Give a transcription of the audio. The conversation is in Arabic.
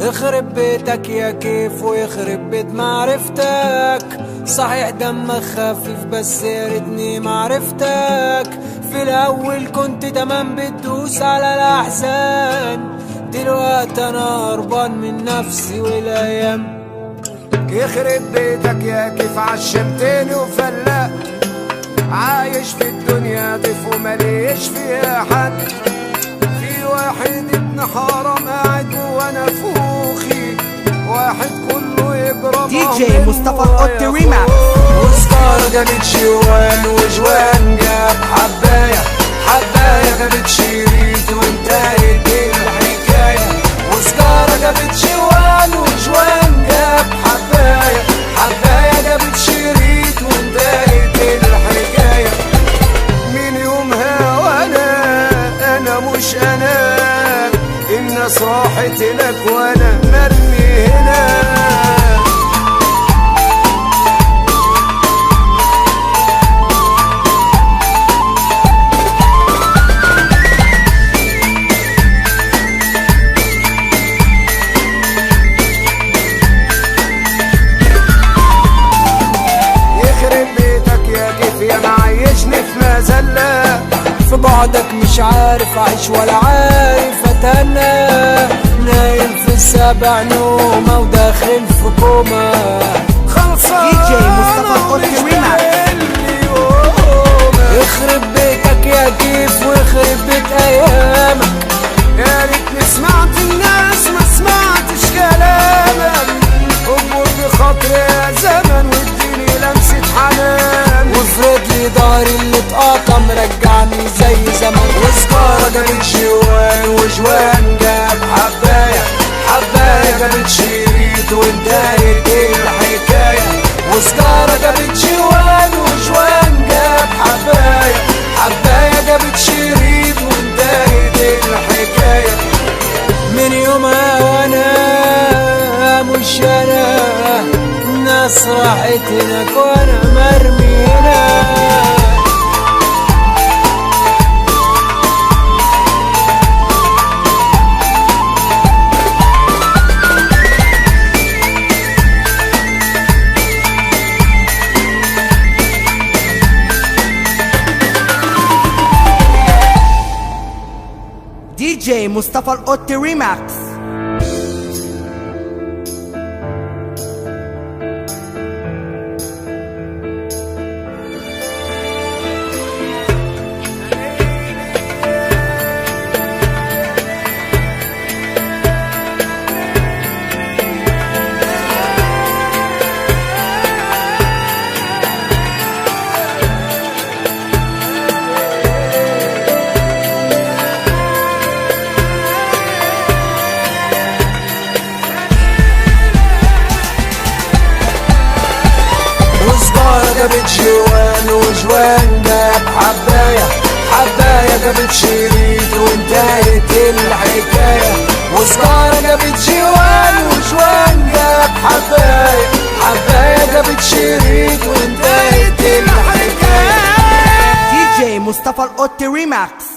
يخرب بيتك يا كيف ويخرب بيت معرفتك. صحيح دمك خفيف بس يا ريتني معرفتك. في الاول كنت تمام بتدوس على الاحزان، دلوقتي انا هربان من نفسي والايام. يخرب بيتك يا كيف عشمتني وفلقت، عايش في الدنيا ضيف ومليش فيها حد. في واحد ابن حرام قاعد وانا فوخي، واحد كله يجرب دي جي مصطفى القط ريماكس. وسكار جابت شوان وجوان جاب حبايه، حبايه جابت شريط وانتهت الحكايه. وسكار جابت شوان وجوان جاب حبايه، حبايه جابت شريط وانتهت الحكايه. من يومها وانا مش انا، الناس راحت لك وانا مرمي هنا. في بعدك مش عارف اعيش ولا عارف اتهنى، نايم في السابع نومة وداخل في كوما. خلصان دي جي مصطفى القط ريماكس. يخرب بيتك يا كيف ويخرب بيت ايامك. يا ريتني سمعت الناس ما سمعتش كلامك. اكبر بخاطري يا زمن واديني لمسة حنان، وافرد لي ضهري اللي اتقطم رجعني زي زمان. وسكارة جابت شوان وجوان جاب حباية، حباية جابت شريط وانتهت الحكاية. وسكارة جابت شوان وجوان جاب حباية، حباية جابت شريط وانتهت الحكاية. من يومها وانا مش انا، الناس راحت هناك وانا مرمي هنا. دي جي مصطفى القط ريماكس. جابت جوان وجوان جاب حباية، حباية جابت شريط وانتهت الحكاية. وسكارة جابت جوان وجوان جاب حباية، حباية جابت شريط وانتهت الحكاية. دي جي مصطفى القط ريماكس.